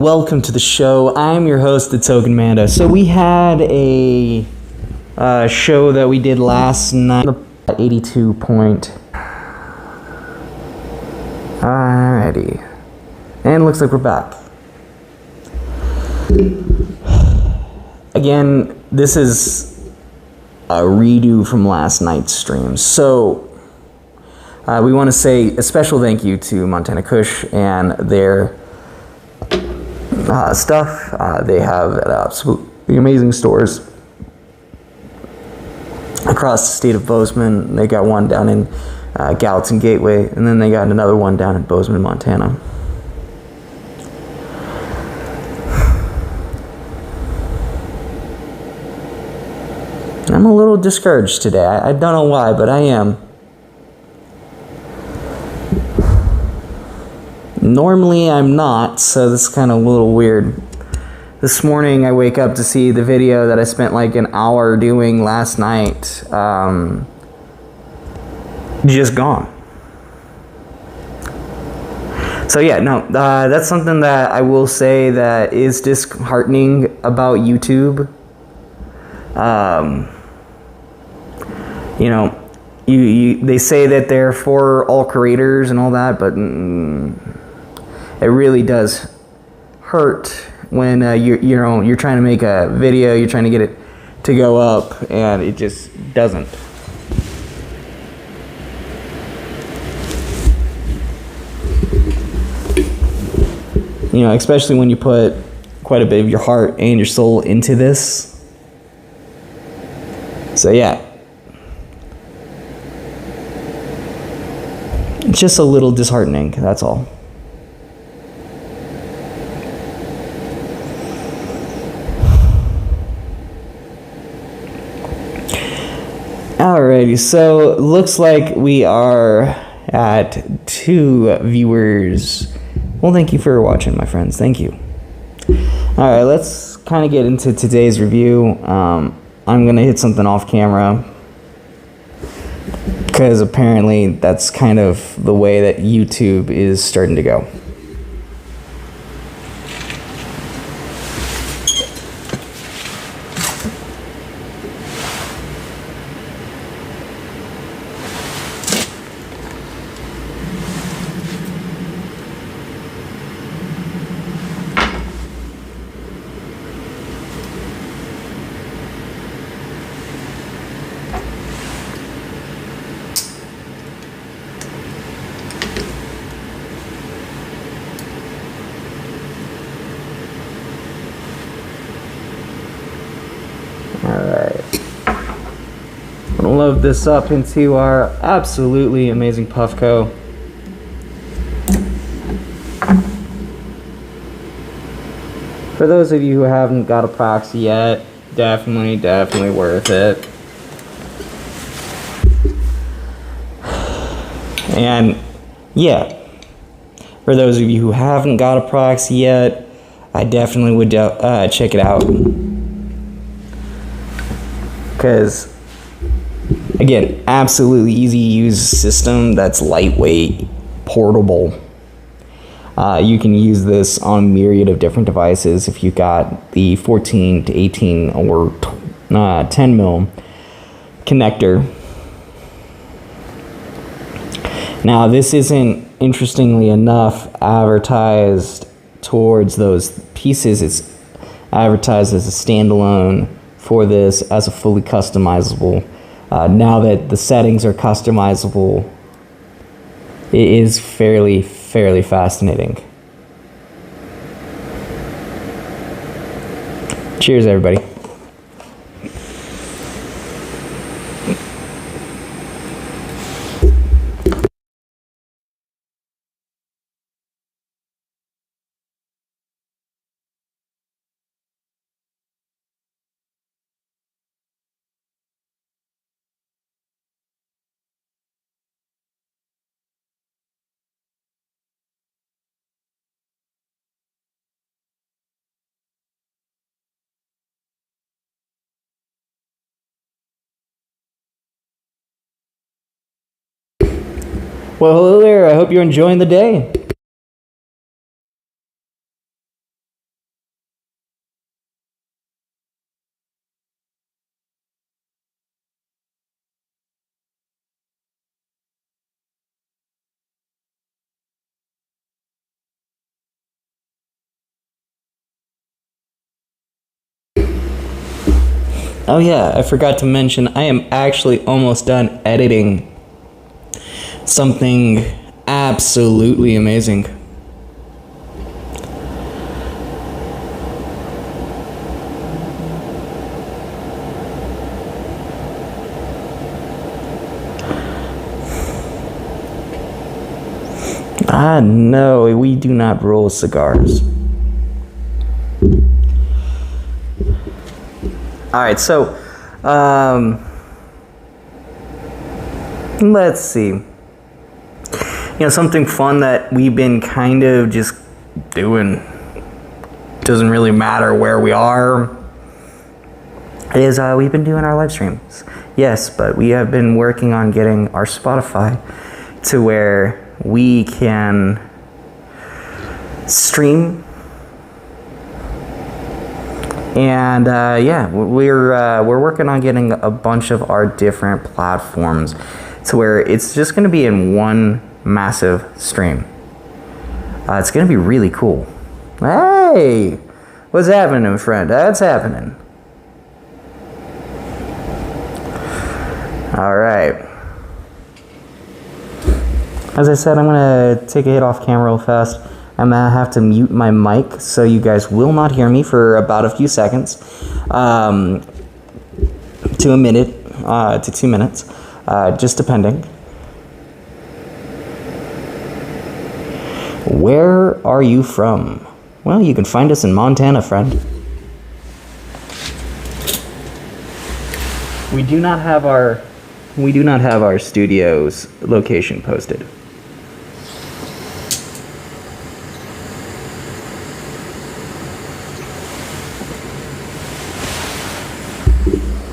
Welcome to the show. I'm your host, the Token Manda. So we had a show that we did last night at 82 point. Alrighty. And looks like we're back. Again, this is a redo from last night's stream. So we want to say a special thank you to Montana Kush and their stuff. They have absolutely amazing stores across the state of Bozeman. They got one down in Gallatin Gateway, and then they got another one down in Bozeman, Montana. I'm a little discouraged today. I don't know why, but I am. Normally I'm not, so this is kind of a little weird. This morning I wake up to see the video that I spent like an hour doing last night just gone. So yeah, no, that's something that I will say that is disheartening about YouTube. You know, they say that they're for all creators and all that, but it really does hurt when you're trying to make a video, you're trying to get it to go up, and it just doesn't. You know, especially when you put quite a bit of your heart and your soul into this. So yeah. It's just a little disheartening, that's all. Alrighty, so looks like we are at 2 viewers. Well, thank you for watching, my friends. Thank you. Alright, let's kind of get into today's review. I'm going to hit something off camera, because apparently that's kind of the way that YouTube is starting to go. Alright. I'm gonna load this up into our absolutely amazing Puffco. For those of you who haven't got a proxy yet, definitely worth it. And yeah, for those of you who haven't got a proxy yet, I definitely would check it out. Because, again, absolutely easy to use system that's lightweight, portable. You can use this on a myriad of different devices if you've got the 14 to 18 or 10 mil connector. Now, this isn't, interestingly enough, advertised towards those pieces. It's advertised as a standalone for this as a fully customizable. Now that the settings are customizable, it is fairly fascinating. Cheers, everybody. Well, hello there. I hope you're enjoying the day. Oh yeah, I forgot to mention, I am actually almost done editing something absolutely amazing. No, we do not roll cigars. Alright, so, let's see. You know, something fun that we've been kind of just doing, doesn't really matter where we are, is we've been doing our live streams. Yes, but we have been working on getting our Spotify to where we can stream, and yeah, we're working on getting a bunch of our different platforms to where it's just going to be in one massive stream. It's going to be really cool. Hey, what's happening, friend? That's happening. All right. As I said, I'm going to take a hit off camera real fast. I'm going to have to mute my mic so you guys will not hear me for about a few seconds. To a minute, to 2 minutes, just depending. Where are you from? Well, you can find us in Montana, friend. We do not have our studio's location posted.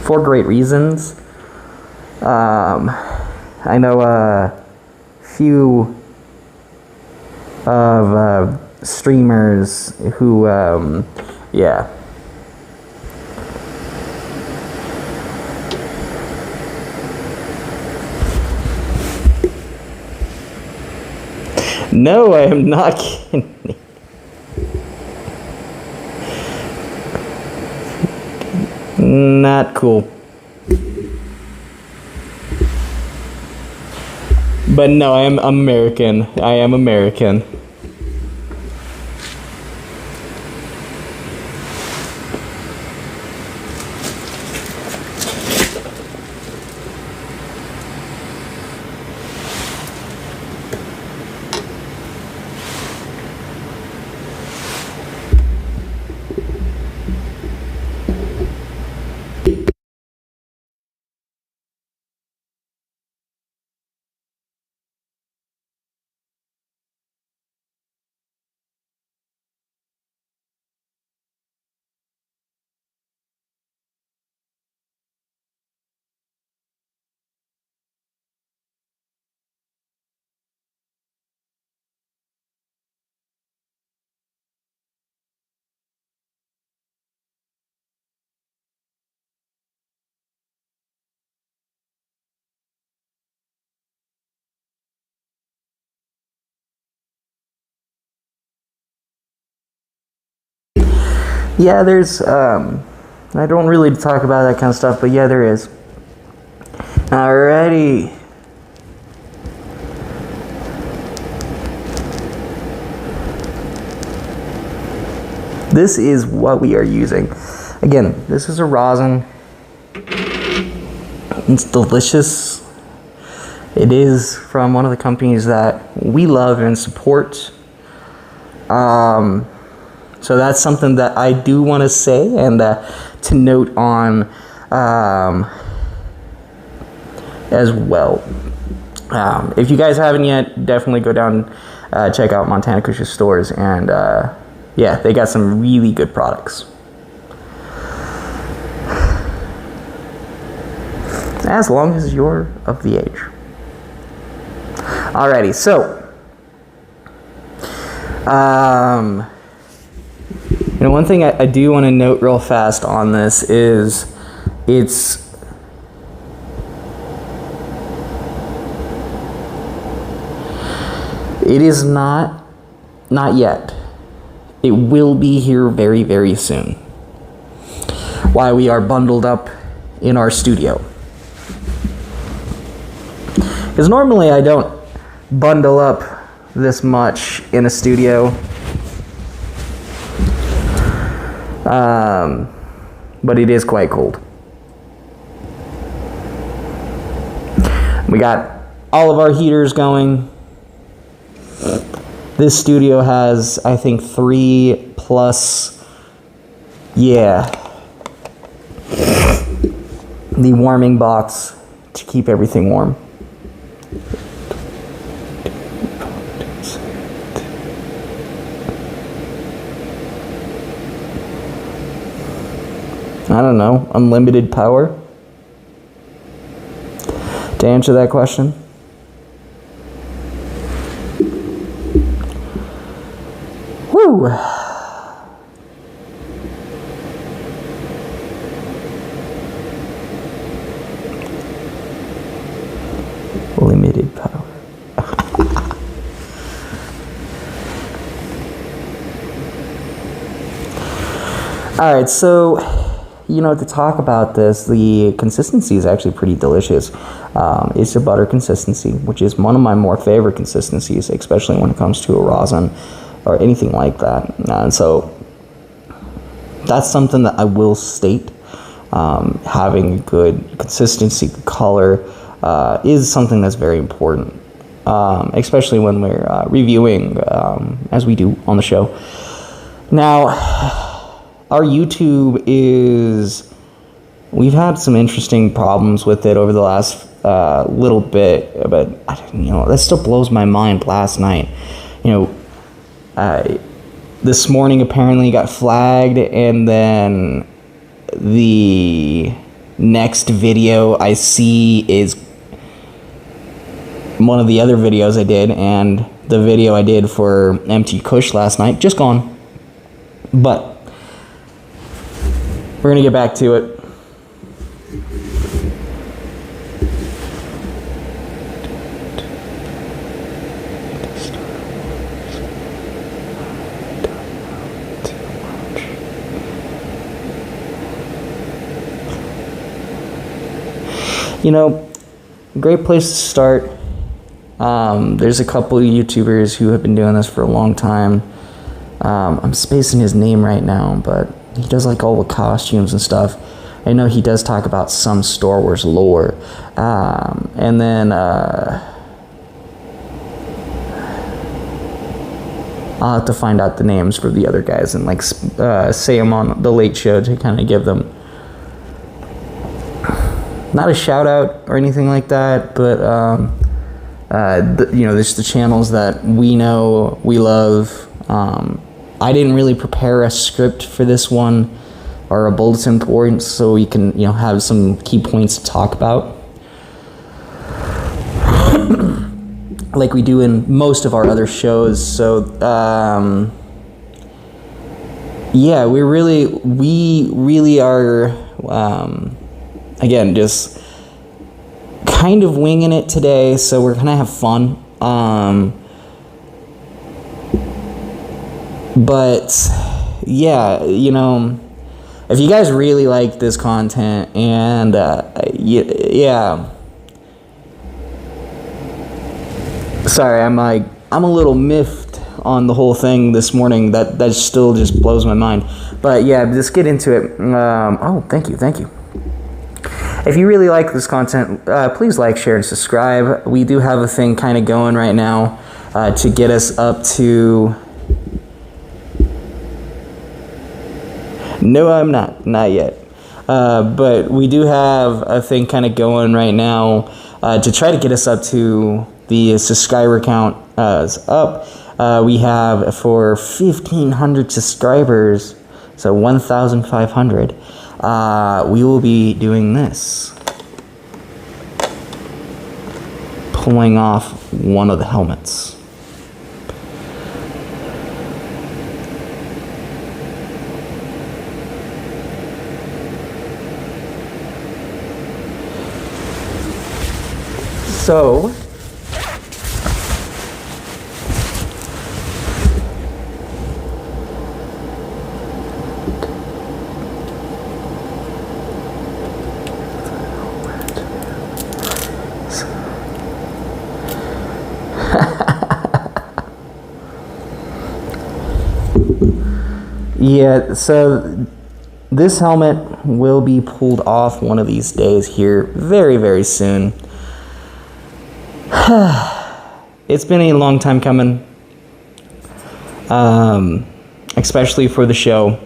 For great reasons. I know a few of streamers who, yeah. No, I am not kidding. Not cool. But no, I am American. I am American. Yeah, there's, I don't really talk about that kind of stuff, but yeah, there is. Alrighty. This is what we are using. Again, this is a rosin. It's delicious. It is from one of the companies that we love and support. So that's something that I do want to say and to note on as well. If you guys haven't yet, definitely go down, check out Montana Kush's stores, and yeah, they got some really good products. As long as you're of the age. Alrighty, so you know, one thing I do want to note real fast on this is it is not yet. It will be here very, very soon. While we are bundled up in our studio. Because normally I don't bundle up this much in a studio. But it is quite cold. We got all of our heaters going. This studio has, I think, 3 plus, the warming box to keep everything warm. I don't know, unlimited power? To answer that question? Woo! Limited power. Alright, so, to talk about this, the consistency is actually pretty delicious. It's a butter consistency, which is one of my more favorite consistencies, especially when it comes to a rosin or anything like that. And so that's something that I will state. Having good consistency, color, is something that's very important, especially when we're reviewing, as we do on the show. Now, our YouTube we've had some interesting problems with it over the last little bit, but that still blows my mind. Last night, this morning apparently got flagged, and then the next video I see is one of the other videos I did, and the video I did for Empty Kush last night just gone. But we're gonna get back to it. Great place to start. There's a couple of YouTubers who have been doing this for a long time. I'm spacing his name right now, but he does like all the costumes and stuff. I know he does talk about some Star Wars lore. And then I'll have to find out the names for the other guys and say them on the Late Show to kind of give them not a shout out or anything like that, but there's the channels that we know, we love. I didn't really prepare a script for this one or a bulletin board, so we can have some key points to talk about, like we do in most of our other shows. So we really are again just kind of winging it today, so we're gonna have fun. But if you guys really like this content, and sorry, I'm a little miffed on the whole thing this morning. That still just blows my mind. But just get into it. Thank you. If you really like this content, please like, share, and subscribe. We do have a thing kind of going right now to get us up to... No, I'm not yet. But we do have a thing kind of going right now to try to get us up to the subscriber count up. We have, for 1,500 subscribers, so 1,500, we will be doing this. Pulling off one of the helmets. So, Yeah, so this helmet will be pulled off one of these days here very, very soon. It's been a long time coming, especially for the show.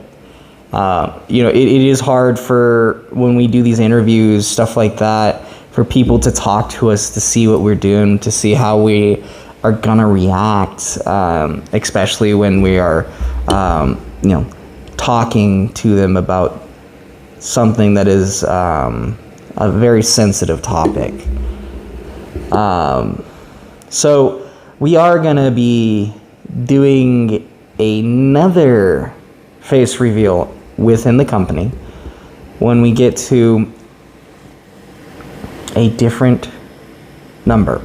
It is hard for when we do these interviews, stuff like that, for people to talk to us, to see what we're doing, to see how we are gonna react, especially when we are, talking to them about something that is a very sensitive topic. So we are gonna be doing another face reveal within the company when we get to a different number.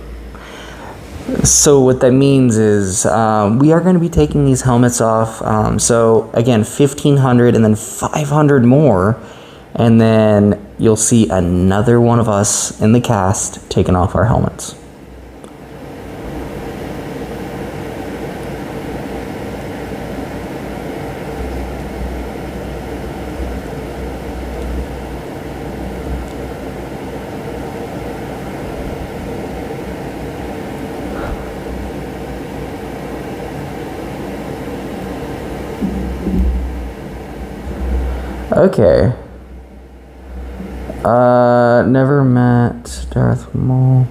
So what that means is we are going to be taking these helmets off. So again, 1,500 and then 500 more, and then you'll see another one of us in the cast taking off our helmets. Okay. Never met Darth Maul.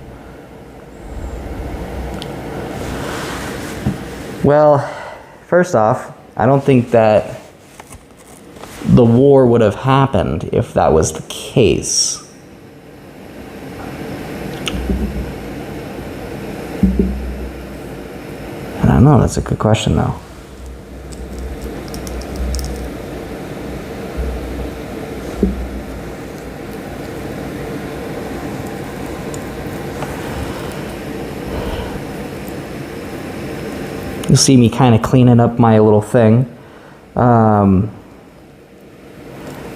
Well, first off, I don't think that the war would have happened if that was the case. I don't know, that's a good question though. You'll see me kind of cleaning up my little thing.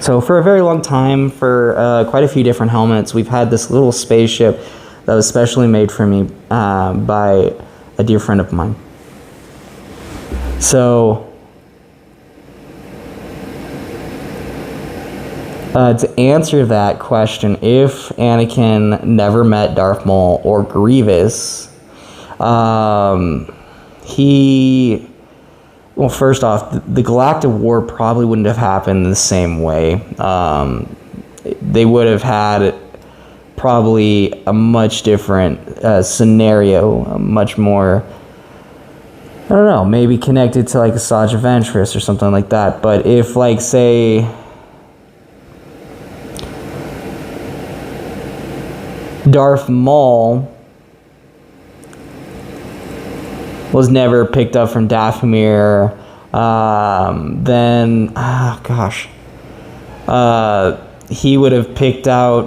So for a very long time, for quite a few different helmets, we've had this little spaceship that was specially made for me by a dear friend of mine. So to answer that question, if Anakin never met Darth Maul or Grievous, well, first off, the Galactic War probably wouldn't have happened the same way. They would have had probably a much different scenario, a much more, I don't know, maybe connected to like Asajj Ventress or something like that. But if, like, say, Darth Maul was never picked up from Dathomir, then, he would have picked out,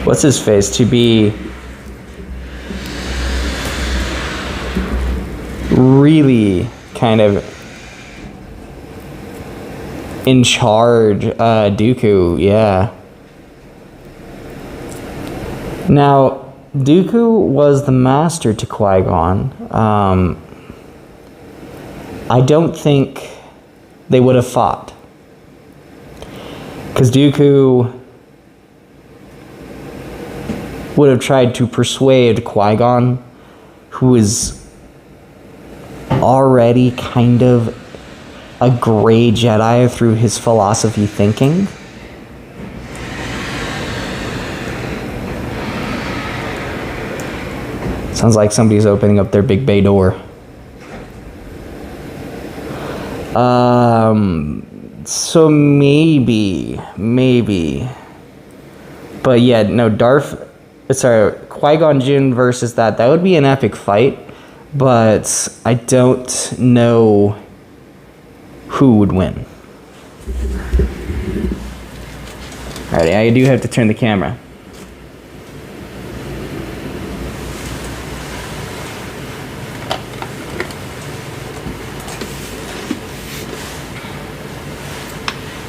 what's his face, to be really kind of in charge. Dooku, yeah. Now, Dooku was the master to Qui-Gon. I don't think they would have fought, because Dooku would have tried to persuade Qui-Gon, who is already kind of a gray Jedi through his philosophy thinking. Sounds like somebody's opening up their big bay door. So maybe. But yeah, no, Qui-Gon Jinn versus that would be an epic fight, but I don't know who would win. Alright, I do have to turn the camera.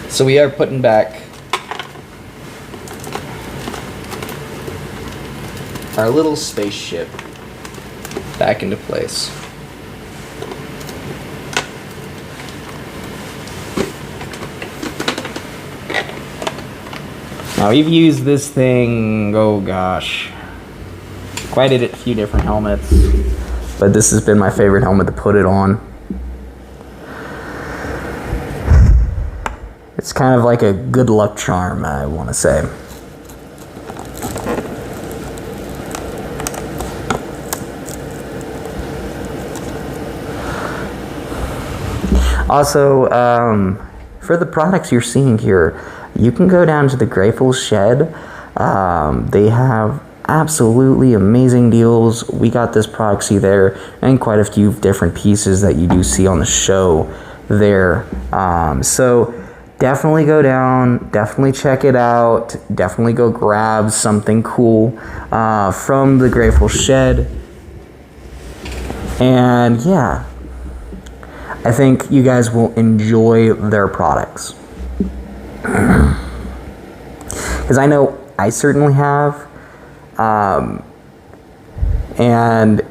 So we are putting back our little spaceship back into place. Now we've used this thing, oh gosh, quite a few different helmets, but this has been my favorite helmet to put it on. It's kind of like a good luck charm, I want to say. Also, for the products you're seeing here, you can go down to the Grateful Shed. They have absolutely amazing deals. We got this proxy there and quite a few different pieces that you do see on the show there. So definitely go down, definitely check it out, definitely go grab something cool from the Grateful Shed. And yeah, I think you guys will enjoy their products. Because I know I certainly have. And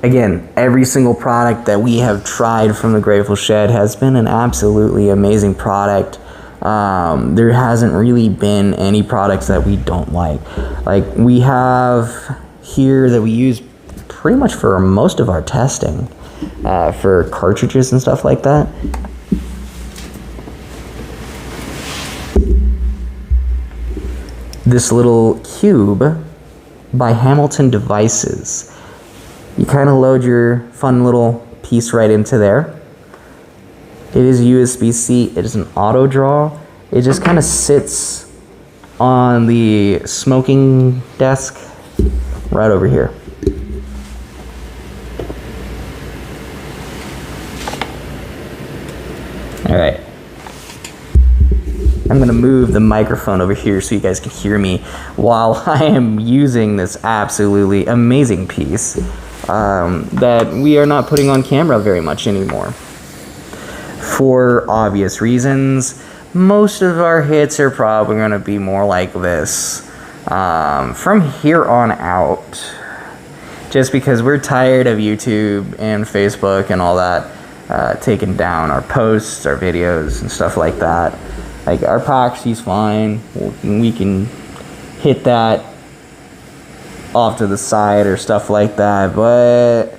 again, every single product that we have tried from the Grateful Shed has been an absolutely amazing product. There hasn't really been any products that we don't like. Like we have here that we use pretty much for most of our testing, for cartridges and stuff like that. This little cube by Hamilton Devices. You kind of load your fun little piece right into there. It is USB-C. It is an auto draw. It just kind of sits on the smoking desk right over here. All right. I'm going to move the microphone over here so you guys can hear me while I am using this absolutely amazing piece that we are not putting on camera very much anymore. For obvious reasons, most of our hits are probably going to be more like this from here on out. Just because we're tired of YouTube and Facebook and all that taking down our posts, our videos, and stuff like that. Like, our proxy's fine. We can hit that off to the side or stuff like that, but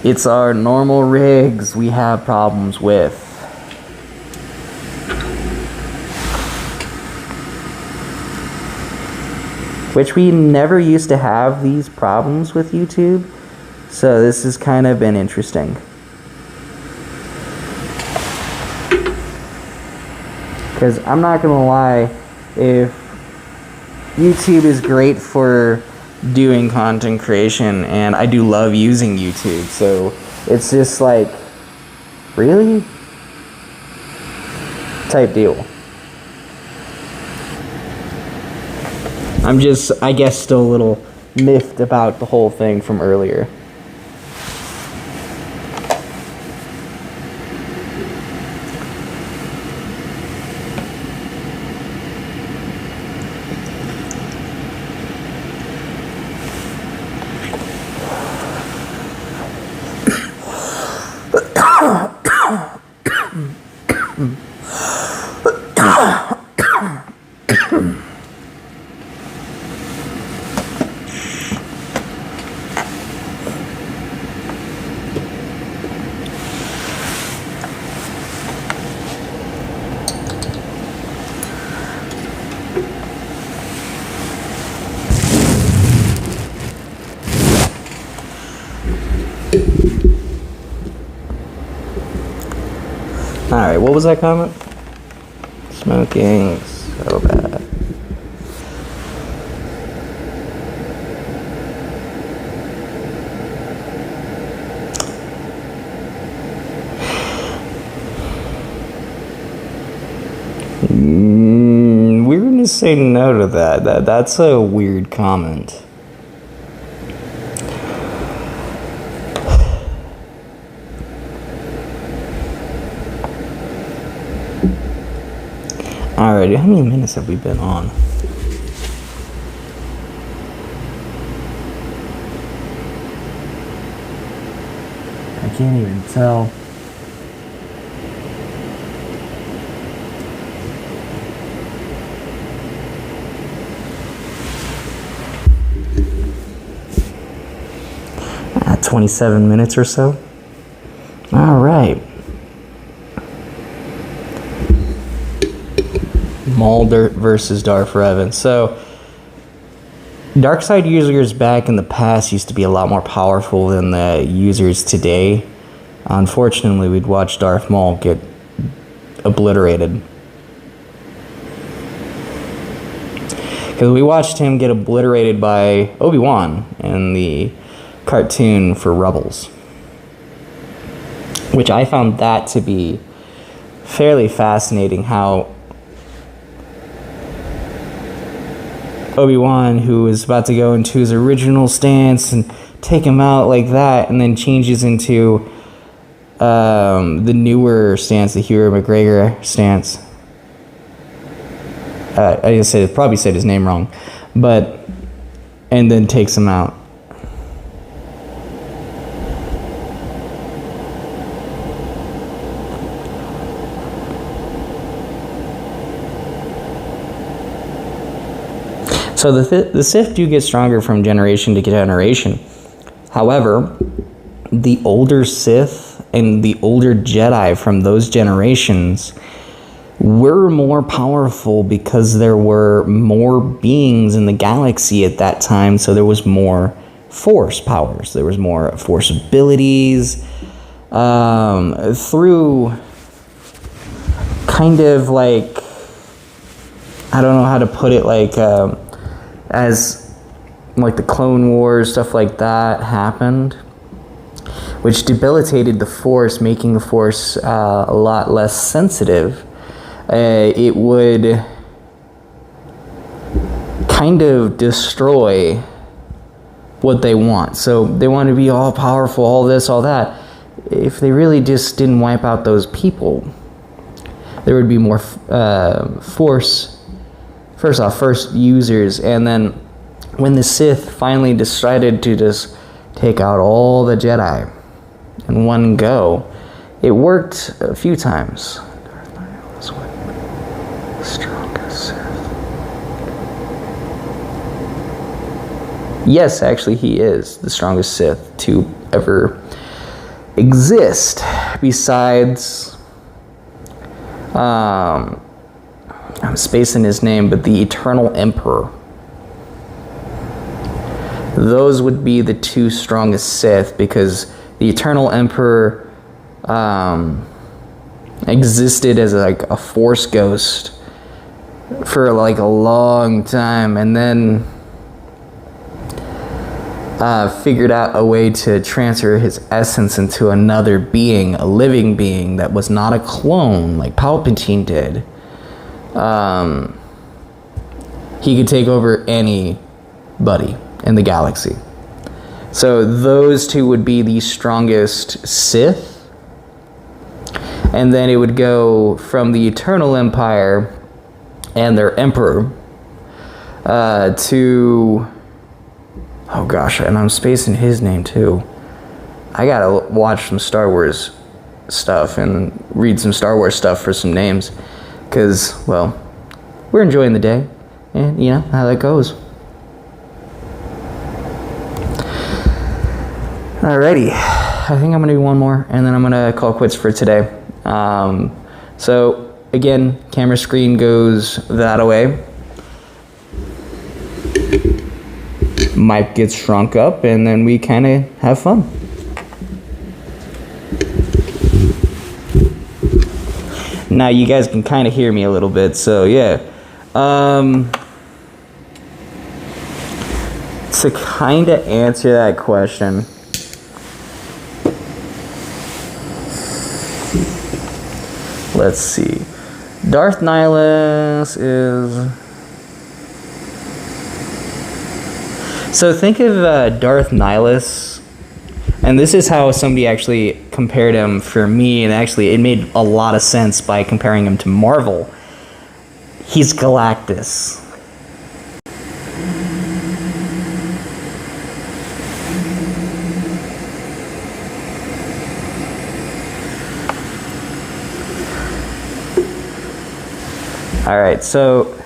it's our normal rigs we have problems with. Which we never used to have these problems with YouTube, so this has kind of been interesting. Because I'm not gonna lie, if YouTube is great for doing content creation, and I do love using YouTube, so it's just like, really? Type deal. I'm just, I guess, still a little miffed about the whole thing from earlier. Alright, what was that comment? Smoking so bad. We're gonna say no to that. That's a weird comment. Alrighty, how many minutes have we been on? I can't even tell. 27 minutes or so. All right. Maul versus Darth Revan. So, Darkside users back in the past used to be a lot more powerful than the users today. Unfortunately, we'd watch Darth Maul get obliterated. Because we watched him get obliterated by Obi-Wan in the cartoon for Rebels. Which I found that to be fairly fascinating, how Obi-Wan, who is about to go into his original stance and take him out like that, and then changes into the newer stance, the Hugh McGregor stance. I just probably said his name wrong, and then takes him out. So the Sith do get stronger from generation to generation. However, the older Sith and the older Jedi from those generations were more powerful because there were more beings in the galaxy at that time, so there was more Force powers. There was more Force abilities through kind of like, I don't know how to put it, like as like the Clone Wars, stuff like that happened, which debilitated the Force, making the Force a lot less sensitive. It would kind of destroy what they want. So they want to be all powerful, all this, all that. If they really just didn't wipe out those people, there would be more Force. First users, and then when the Sith finally decided to just take out all the Jedi in one go, it worked a few times. Darth Nihil is the strongest Sith. Yes, actually, he is the strongest Sith to ever exist, besides I'm spacing his name, but the Eternal Emperor. Those would be the two strongest Sith, because the Eternal Emperor existed as like a Force ghost for like a long time, and then figured out a way to transfer his essence into another being, a living being that was not a clone like Palpatine did. He could take over anybody in the galaxy. So those two would be the strongest Sith. And then it would go from the Eternal Empire and their Emperor to... Oh gosh, and I'm spacing his name too. I gotta watch some Star Wars stuff and read some Star Wars stuff for some names. Because, well, we're enjoying the day, and you know how that goes. Alrighty, I think I'm going to do one more, and then I'm going to call quits for today. So, again, camera screen goes that away. Mic gets shrunk up, and then we kind of have fun. Now you guys can kind of hear me a little bit, so yeah. To kind of answer that question, let's see. Darth Nihilus is... So think of Darth Nihilus, and this is how somebody actually compared him for me, and actually it made a lot of sense by comparing him to Marvel. He's Galactus. Alright, so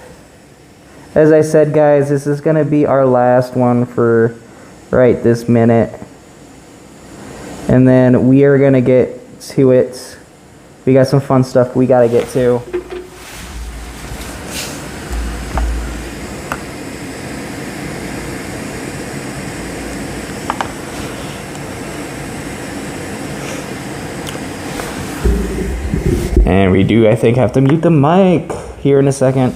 as I said, guys, this is going to be our last one for right this minute. And then we are gonna get to it. We got some fun stuff we gotta get to. And we do, I think, have to mute the mic here in a second.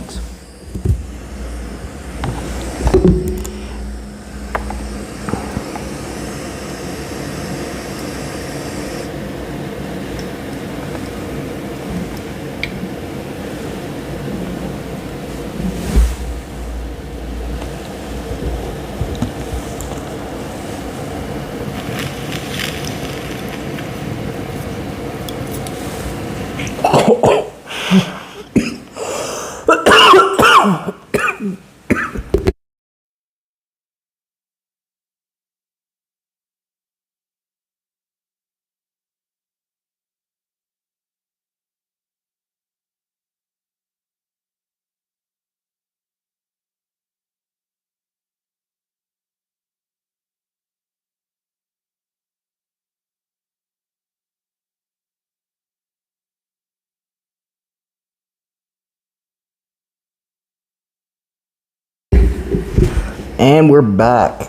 And we're back.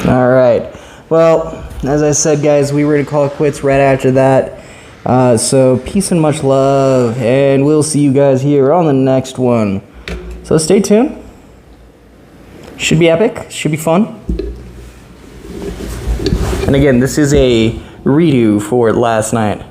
All right. Well, as I said, guys, we were to call it quits right after that. So peace and much love, and we'll see you guys here on the next one. So stay tuned. Should be epic. Should be fun. And again, this is a redo for last night.